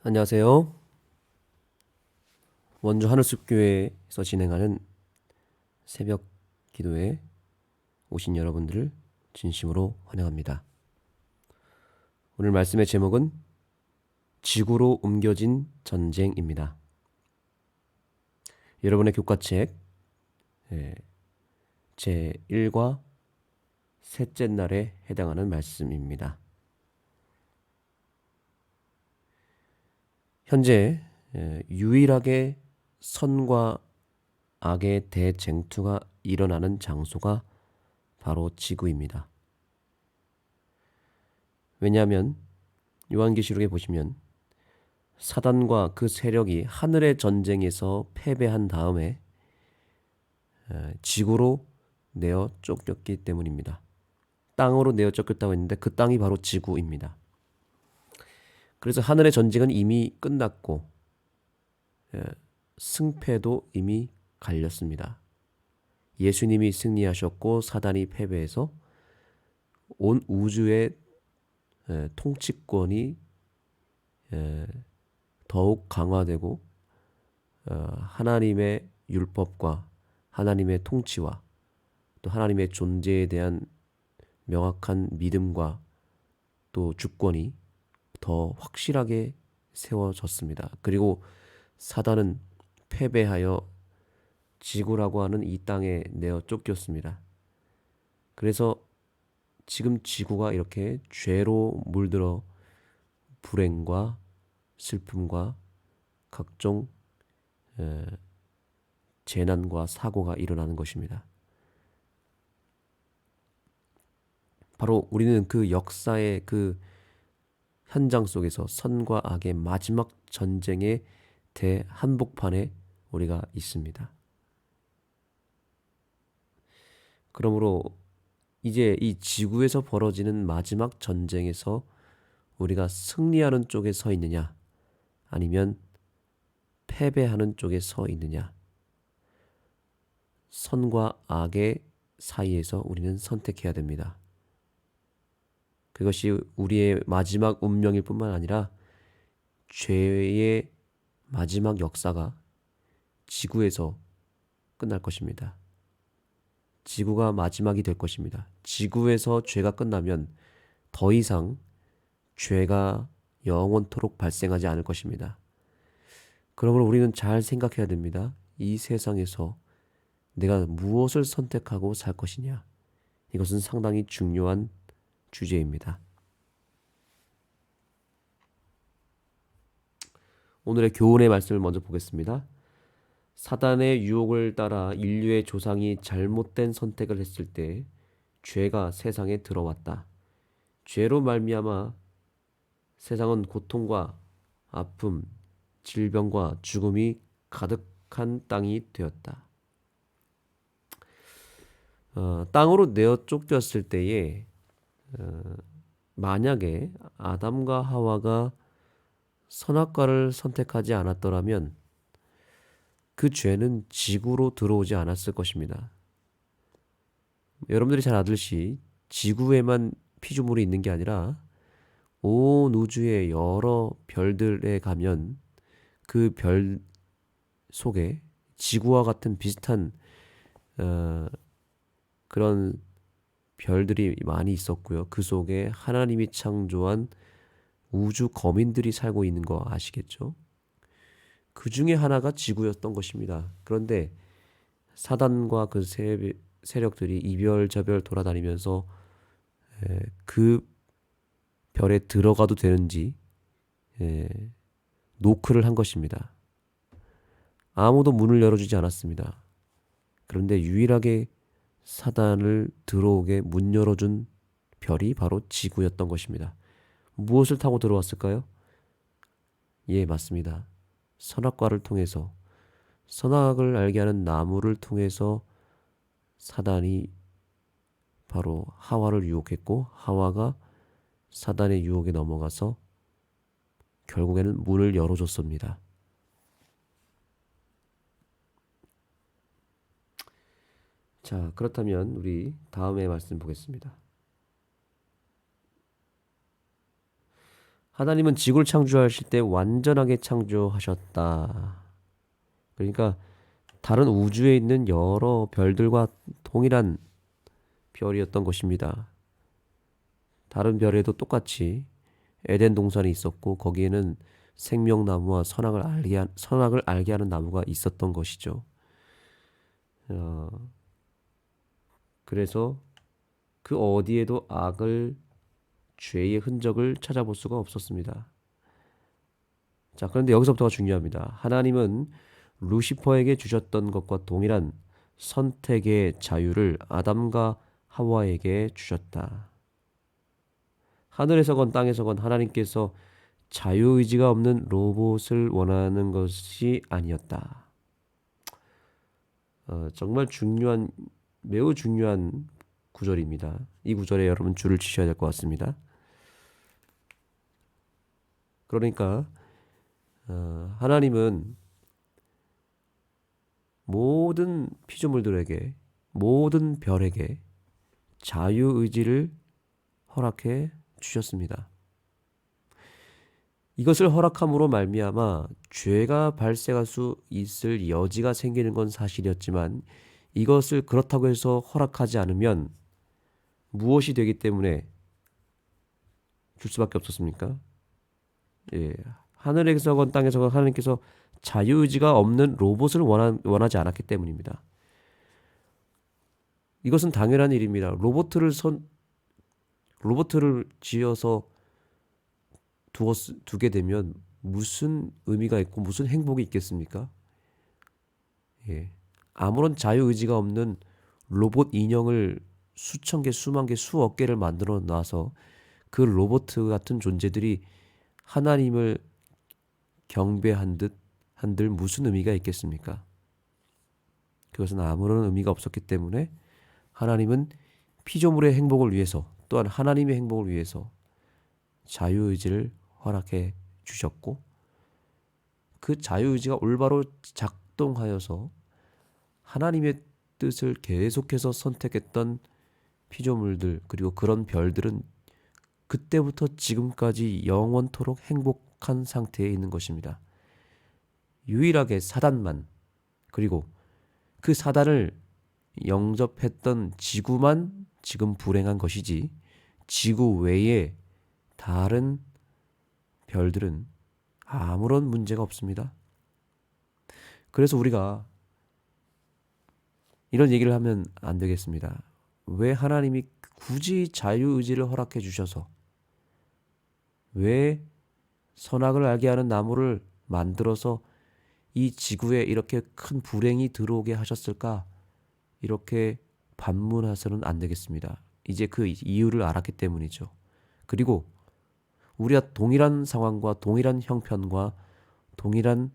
안녕하세요. 원주 하늘숲교회에서 진행하는 새벽 기도에 오신 여러분들을 진심으로 환영합니다. 오늘 말씀의 제목은 지구로 옮겨진 전쟁입니다. 여러분의 교과책 제1과 셋째 날에 해당하는 말씀입니다. 현재 유일하게 선과 악의 대쟁투가 일어나는 장소가 바로 지구입니다. 왜냐하면 요한계시록에 보시면 사단과 그 세력이 하늘의 전쟁에서 패배한 다음에 지구로 내어 쫓겼기 때문입니다. 땅으로 내어 쫓겼다고 했는데 그 땅이 바로 지구입니다. 그래서 하늘의 전쟁은 이미 끝났고 승패도 이미 갈렸습니다. 예수님이 승리하셨고 사단이 패배해서 온 우주의 통치권이 더욱 강화되고 하나님의 율법과 하나님의 통치와 또 하나님의 존재에 대한 명확한 믿음과 또 주권이 더 확실하게 세워졌습니다. 그리고 사단은 패배하여 지구라고 하는 이 땅에 내어 쫓겼습니다. 그래서 지금 지구가 이렇게 죄로 물들어 불행과 슬픔과 각종 재난과 사고가 일어나는 것입니다. 바로 우리는 그 역사의 그 현장 속에서 선과 악의 마지막 전쟁의 대한복판에 우리가 있습니다. 그러므로 이제 이 지구에서 벌어지는 마지막 전쟁에서 우리가 승리하는 쪽에 서 있느냐 아니면 패배하는 쪽에 서 있느냐, 선과 악의 사이에서 우리는 선택해야 됩니다. 그것이 우리의 마지막 운명일 뿐만 아니라 죄의 마지막 역사가 지구에서 끝날 것입니다. 지구가 마지막이 될 것입니다. 지구에서 죄가 끝나면 더 이상 죄가 영원토록 발생하지 않을 것입니다. 그러므로 우리는 잘 생각해야 됩니다. 이 세상에서 내가 무엇을 선택하고 살 것이냐. 이것은 상당히 중요한 주제입니다. 오늘의 교훈의 말씀을 먼저 보겠습니다. 사단의 유혹을 따라 인류의 조상이 잘못된 선택을 했을 때 죄가 세상에 들어왔다. 죄로 말미암아 세상은 고통과 아픔, 질병과 죽음이 가득한 땅이 되었다. 땅으로 내어 쫓겼을 때에 만약에 아담과 하와가 선악과를 선택하지 않았더라면 그 죄는 지구로 들어오지 않았을 것입니다. 여러분들이 잘 아듯이 지구에만 피조물이 있는 게 아니라 온 우주의 여러 별들에 가면 그 별 속에 지구와 같은 비슷한 그런 별들이 많이 있었고요. 그 속에 하나님이 창조한 우주 거민들이 살고 있는 거 아시겠죠? 그 중에 하나가 지구였던 것입니다. 그런데 사단과 그 세력들이 이별저별 돌아다니면서 그 별에 들어가도 되는지 노크를 한 것입니다. 아무도 문을 열어주지 않았습니다. 그런데 유일하게 사단을 들어오게 문 열어준 별이 바로 지구였던 것입니다. 무엇을 타고 들어왔을까요? 예, 맞습니다. 선악과를 통해서, 선악을 알게 하는 나무를 통해서 사단이 바로 하와를 유혹했고, 하와가 사단의 유혹에 넘어가서 결국에는 문을 열어줬습니다. 자, 그렇다면 우리 다음의 말씀 보겠습니다. 하나님은 지구를 창조하실 때 완전하게 창조하셨다. 그러니까 다른 우주에 있는 여러 별들과 동일한 별이었던 것입니다. 다른 별에도 똑같이 에덴 동산이 있었고 거기에는 생명나무와 선악을 알게 하는 나무가 있었던 것이죠. 어, 그래서 그 어디에도 죄의 흔적을 찾아볼 수가 없었습니다. 자, 그런데 여기서부터가 중요합니다. 하나님은 루시퍼에게 주셨던 것과 동일한 선택의 자유를 아담과 하와에게 주셨다. 하늘에서건 땅에서건 하나님께서 자유의지가 없는 로봇을 원하는 것이 아니었다. 정말 매우 중요한 구절입니다. 이 구절에 여러분 줄을 치셔야 될 것 같습니다. 그러니까 하나님은 모든 피조물들에게, 모든 별에게 자유의지를 허락해 주셨습니다. 이것을 허락함으로 말미암아 죄가 발생할 수 있을 여지가 생기는 건 사실이었지만 이것을 그렇다고 해서 허락하지 않으면 무엇이 되기 때문에 줄 수밖에 없었습니까? 예, 하늘에서건 땅에서건 하나님께서 자유의지가 없는 로봇을 원하지 않았기 때문입니다. 이것은 당연한 일입니다. 로봇을 지어서 두게 되면 무슨 의미가 있고 무슨 행복이 있겠습니까? 예. 아무런 자유의지가 없는 로봇 인형을 수천 개, 수만 개, 수억 개를 만들어 놔서 그 로봇 같은 존재들이 하나님을 한들 무슨 의미가 있겠습니까? 그것은 아무런 의미가 없었기 때문에 하나님은 피조물의 행복을 위해서 또한 하나님의 행복을 위해서 자유의지를 허락해 주셨고 그 자유의지가 올바로 작동하여서 하나님의 뜻을 계속해서 선택했던 피조물들 그리고 그런 별들은 그때부터 지금까지 영원토록 행복한 상태에 있는 것입니다. 유일하게 사단만 그리고 그 사단을 영접했던 지구만 지금 불행한 것이지 지구 외에 다른 별들은 아무런 문제가 없습니다. 그래서 우리가 이런 얘기를 하면 안 되겠습니다. 왜 하나님이 굳이 자유의지를 허락해 주셔서 왜 선악을 알게 하는 나무를 만들어서 이 지구에 이렇게 큰 불행이 들어오게 하셨을까? 이렇게 반문해서는 안 되겠습니다. 이제 그 이유를 알았기 때문이죠. 그리고 우리가 동일한 상황과 동일한 형편과 동일한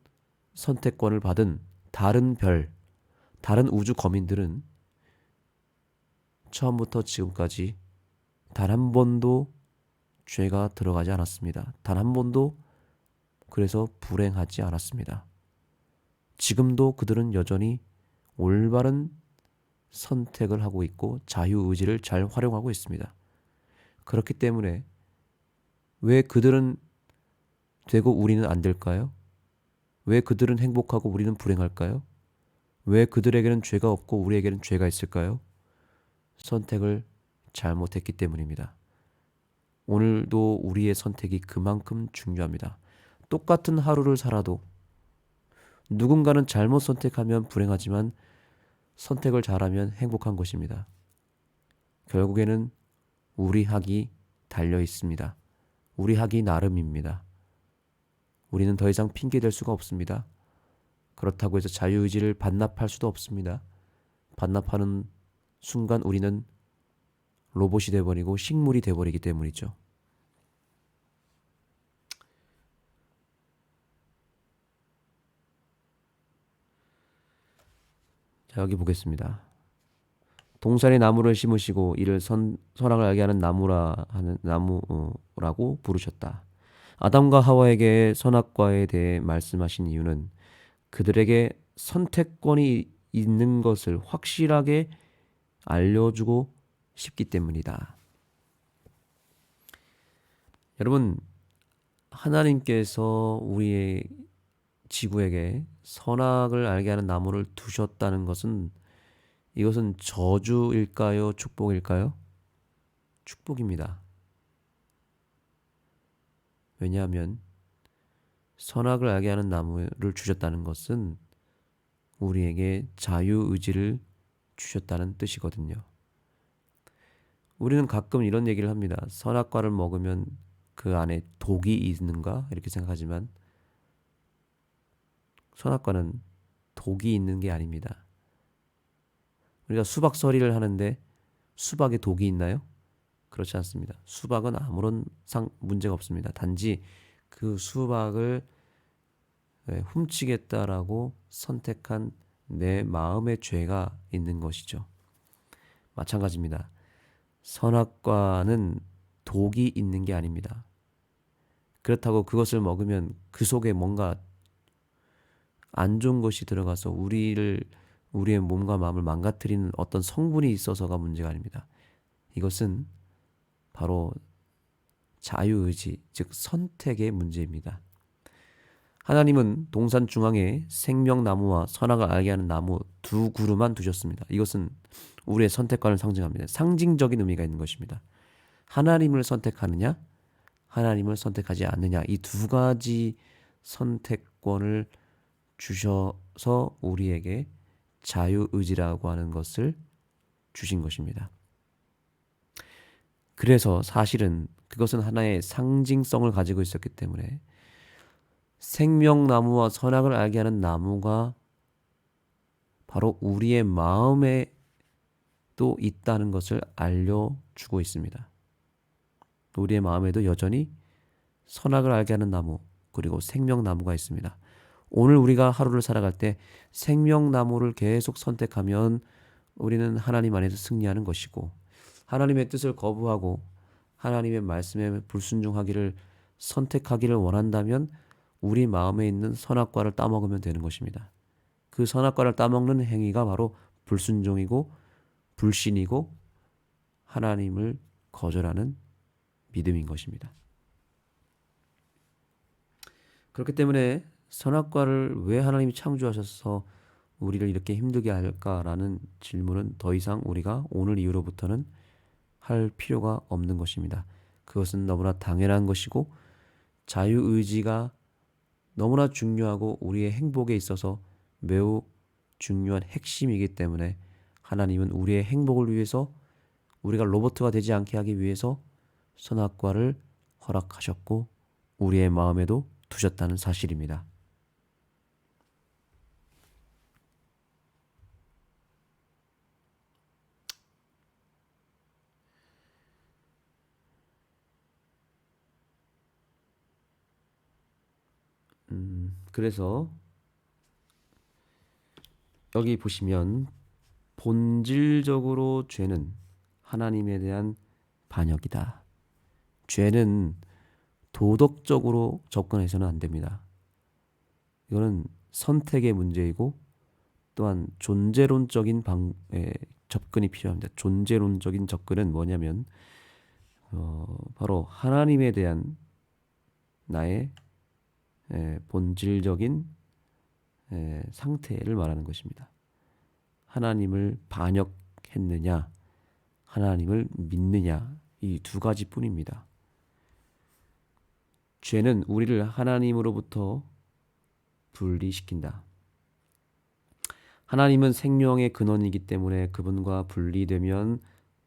선택권을 받은 다른 다른 우주 거민들은 처음부터 지금까지 단 한 번도 죄가 들어가지 않았습니다. 단 한 번도 그래서 불행하지 않았습니다. 지금도 그들은 여전히 올바른 선택을 하고 있고 자유의지를 잘 활용하고 있습니다. 그렇기 때문에 왜 그들은 되고 우리는 안 될까요? 왜 그들은 행복하고 우리는 불행할까요? 왜 그들에게는 죄가 없고 우리에게는 죄가 있을까요? 선택을 잘못했기 때문입니다. 오늘도 우리의 선택이 그만큼 중요합니다. 똑같은 하루를 살아도 누군가는 잘못 선택하면 불행하지만 선택을 잘하면 행복한 것입니다. 결국에는 우리 학이 달려 있습니다. 우리 학이 나름입니다. 우리는 더 이상 핑계댈 수가 없습니다. 그렇다고 해서 자유의지를 반납할 수도 없습니다. 반납하는 순간 우리는 로봇이 돼버리고 식물이 돼버리기 때문이죠. 자, 여기 보겠습니다. 동산에 나무를 심으시고 이를 선악을 알게 하는 나무라고 부르셨다. 아담과 하와에게 선악과에 대해 말씀하신 이유는 그들에게 선택권이 있는 것을 확실하게 알려주고 싶기 때문이다. 여러분, 하나님께서 우리의 지구에게 선악을 알게 하는 나무를 두셨다는 것은 이것은 저주일까요? 축복일까요? 축복입니다. 왜냐하면 선악을 알게 하는 나무를 주셨다는 것은 우리에게 자유의지를 주셨다는 뜻이거든요. 우리는 가끔 이런 얘기를 합니다. 선악과를 먹으면 그 안에 독이 있는가? 이렇게 생각하지만 선악과는 독이 있는 게 아닙니다. 우리가 수박서리를 하는데 수박에 독이 있나요? 그렇지 않습니다. 수박은 아무런 문제가 없습니다. 단지 그 수박을 훔치겠다라고 선택한 내 마음의 죄가 있는 것이죠. 마찬가지입니다. 선악과는 독이 있는 게 아닙니다. 그렇다고 그것을 먹으면 그 속에 뭔가 안 좋은 것이 들어가서 우리의 몸과 마음을 망가뜨리는 어떤 성분이 있어서가 문제가 아닙니다. 이것은 바로 자유의지, 즉 선택의 문제입니다. 하나님은 동산 중앙에 생명나무와 선악을 알게 하는 나무 두 그루만 두셨습니다. 이것은 우리의 선택관을 상징합니다. 상징적인 의미가 있는 것입니다. 하나님을 선택하느냐, 하나님을 선택하지 않느냐, 이 두 가지 선택권을 주셔서 우리에게 자유의지라고 하는 것을 주신 것입니다. 그래서 사실은 그것은 하나의 상징성을 가지고 있었기 때문에 생명나무와 선악을 알게 하는 나무가 바로 우리의 마음에 또 있다는 것을 알려주고 있습니다. 우리의 마음에도 여전히 선악을 알게 하는 나무 그리고 생명나무가 있습니다. 오늘 우리가 하루를 살아갈 때 생명나무를 계속 선택하면 우리는 하나님 안에서 승리하는 것이고 하나님의 뜻을 거부하고 하나님의 말씀에 불순종하기를 선택하기를 원한다면 우리 마음에 있는 선악과를 따먹으면 되는 것입니다. 그 선악과를 따먹는 행위가 바로 불순종이고 불신이고 하나님을 거절하는 믿음인 것입니다. 그렇기 때문에 선악과를 왜 하나님이 창조하셔서 우리를 이렇게 힘들게 할까라는 질문은 더 이상 우리가 오늘 이후로부터는 할 필요가 없는 것입니다. 그것은 너무나 당연한 것이고 자유의지가 너무나 중요하고 우리의 행복에 있어서 매우 중요한 핵심이기 때문에 하나님은 우리의 행복을 위해서 우리가 로봇가 되지 않게 하기 위해서 선악과를 허락하셨고 우리의 마음에도 두셨다는 사실입니다. 그래서 여기 보시면 본질적으로 죄는 하나님에 대한 반역이다. 죄는 도덕적으로 접근해서는 안 됩니다. 이거는 선택의 문제이고 또한 존재론적인 접근이 필요합니다. 존재론적인 접근은 뭐냐면 바로 하나님에 대한 나의 본질적인 상태를 말하는 것입니다. 하나님을 반역했느냐, 하나님을 믿느냐, 이 두 가지뿐입니다. 죄는 우리를 하나님으로부터 분리시킨다. 하나님은 생명의 근원이기 때문에 그분과 분리되면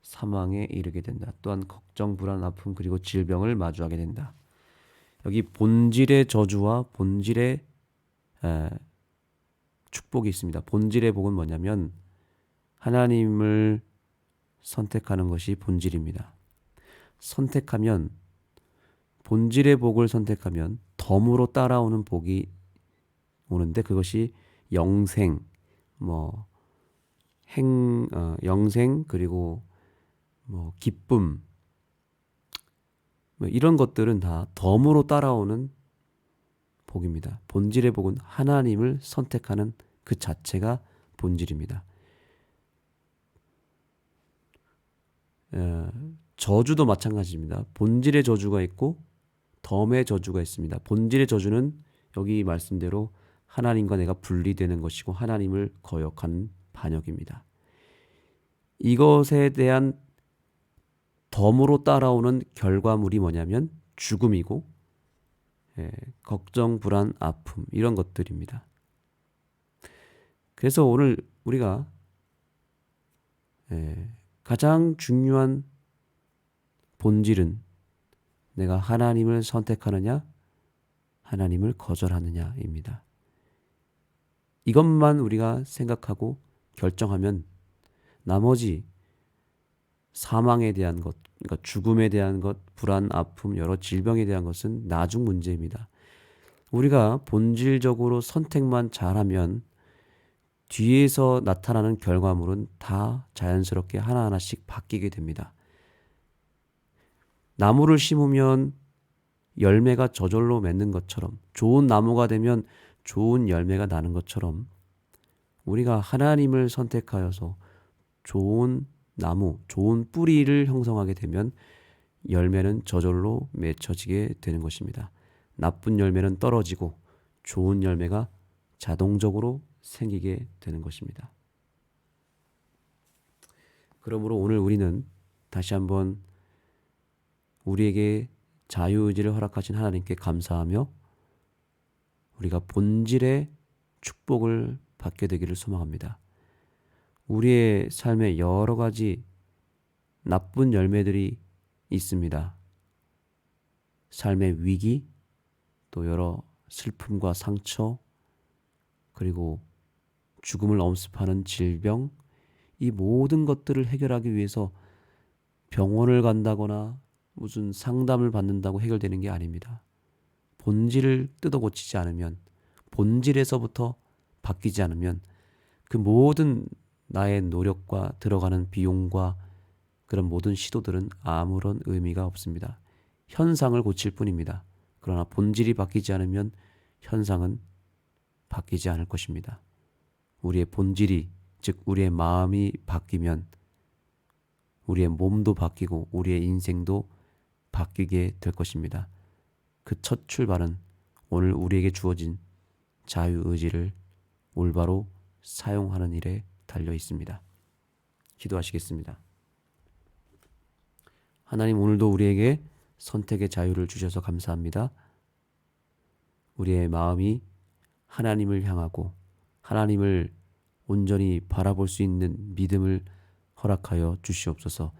사망에 이르게 된다. 또한 걱정, 불안, 아픔 그리고 질병을 마주하게 된다. 여기 본질의 저주와 본질의 축복이 있습니다. 본질의 복은 뭐냐면 하나님을 선택하는 것이 본질입니다. 선택하면 본질의 복을 선택하면 덤으로 따라오는 복이 오는데 그것이 영생, 영생 그리고 기쁨 이런 것들은 다 덤으로 따라오는 복입니다. 본질의 복은 하나님을 선택하는 그 자체가 본질입니다. 저주도 마찬가지입니다. 본질의 저주가 있고 덤의 저주가 있습니다. 본질의 저주는 여기 말씀대로 하나님과 내가 분리되는 것이고 하나님을 거역하는 반역입니다. 이것에 대한 덤으로 따라오는 결과물이 뭐냐면 죽음이고 걱정, 불안, 아픔 이런 것들입니다. 그래서 오늘 우리가 가장 중요한 본질은 내가 하나님을 선택하느냐 하나님을 거절하느냐입니다. 이것만 우리가 생각하고 결정하면 나머지 사망에 대한 것, 그러니까 죽음에 대한 것, 불안, 아픔, 여러 질병에 대한 것은 나중 문제입니다. 우리가 본질적으로 선택만 잘하면 뒤에서 나타나는 결과물은 다 자연스럽게 하나하나씩 바뀌게 됩니다. 나무를 심으면 열매가 저절로 맺는 것처럼, 좋은 나무가 되면 좋은 열매가 나는 것처럼 우리가 하나님을 선택하여서 좋은 나무, 좋은 뿌리를 형성하게 되면 열매는 저절로 맺혀지게 되는 것입니다. 나쁜 열매는 떨어지고 좋은 열매가 자동적으로 생기게 되는 것입니다. 그러므로 오늘 우리는 다시 한번 우리에게 자유의지를 허락하신 하나님께 감사하며 우리가 본질의 축복을 받게 되기를 소망합니다. 우리의 삶에 여러 가지 나쁜 열매들이 있습니다. 삶의 위기, 또 여러 슬픔과 상처, 그리고 죽음을 엄습하는 질병, 이 모든 것들을 해결하기 위해서 병원을 간다거나 무슨 상담을 받는다고 해결되는 게 아닙니다. 본질을 뜯어 고치지 않으면, 본질에서부터 바뀌지 않으면 그 모든 나의 노력과 들어가는 비용과 그런 모든 시도들은 아무런 의미가 없습니다. 현상을 고칠 뿐입니다. 그러나 본질이 바뀌지 않으면 현상은 바뀌지 않을 것입니다. 우리의 본질이, 즉 우리의 마음이 바뀌면 우리의 몸도 바뀌고 우리의 인생도 바뀌게 될 것입니다. 그 첫 출발은 오늘 우리에게 주어진 자유의지를 올바로 사용하는 일에 달려 있습니다. 기도하시겠습니다. 하나님, 오늘도 우리에게 선택의 자유를 주셔서 감사합니다. 우리의 마음이 하나님을 향하고 하나님을 온전히 바라볼 수 있는 믿음을 허락하여 주시옵소서.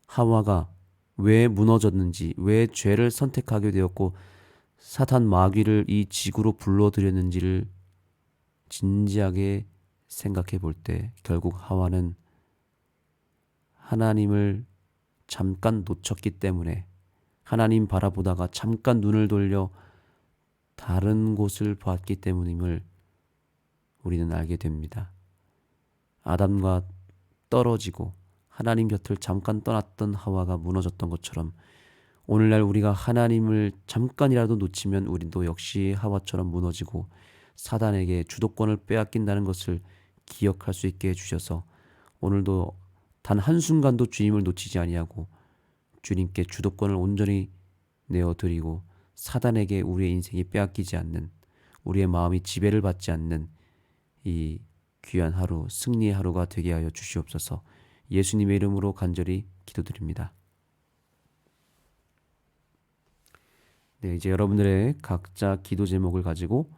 하와가 왜 무너졌는지, 왜 죄를 선택하게 되었고 사탄 마귀를 이 지구로 불러들였는지를 진지하게 생각해 볼 때 결국 하와는 하나님을 잠깐 놓쳤기 때문에, 하나님 바라보다가 잠깐 눈을 돌려 다른 곳을 봤기 때문임을 우리는 알게 됩니다. 아담과 떨어지고 하나님 곁을 잠깐 떠났던 하와가 무너졌던 것처럼 오늘날 우리가 하나님을 잠깐이라도 놓치면 우리도 역시 하와처럼 무너지고 사단에게 주도권을 빼앗긴다는 것을 기억할 수 있게 해주셔서 오늘도 단 한순간도 주님을 놓치지 아니하고 주님께 주도권을 온전히 내어드리고 사단에게 우리의 인생이 빼앗기지 않는, 우리의 마음이 지배를 받지 않는 이 귀한 하루, 승리의 하루가 되게 하여 주시옵소서. 예수님의 이름으로 간절히 기도드립니다. 네, 이제 여러분들의 각자 기도 제목을 가지고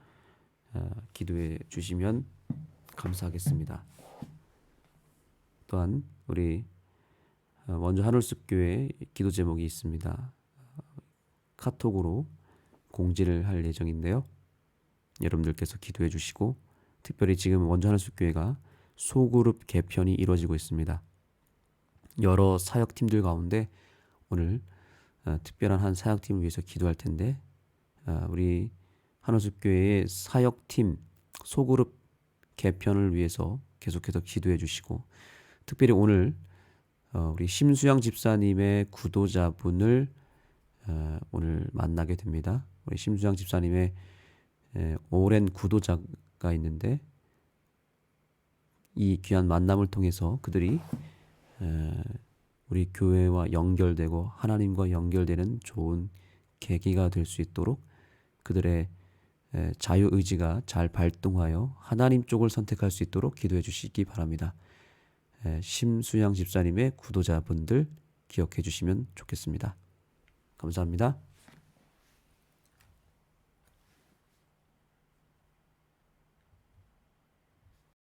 기도해 주시면 감사하겠습니다. 또한 우리 먼저 하늘숲 교회 기도 제목이 있습니다. 카톡으로 공지를 할 예정인데요. 여러분들께서 기도해 주시고, 특별히 지금 원주 하늘숲 교회가 소그룹 개편이 이루어지고 있습니다. 여러 사역팀들 가운데 오늘 특별한 한 사역팀을 위해서 기도할 텐데, 우리 하늘숲 교회의 사역팀 소그룹 개편을 위해서 계속해서 기도해 주시고, 특별히 오늘 우리 심수양 집사님의 구도자분을 오늘 만나게 됩니다. 우리 심수양 집사님의 오랜 구도자가 있는데 이 귀한 만남을 통해서 그들이 우리 교회와 연결되고 하나님과 연결되는 좋은 계기가 될 수 있도록 그들의 자유의지가 잘 발동하여 하나님 쪽을 선택할 수 있도록 기도해 주시기 바랍니다. 심수양 집사님의 구도자분들 기억해 주시면 좋겠습니다. 감사합니다.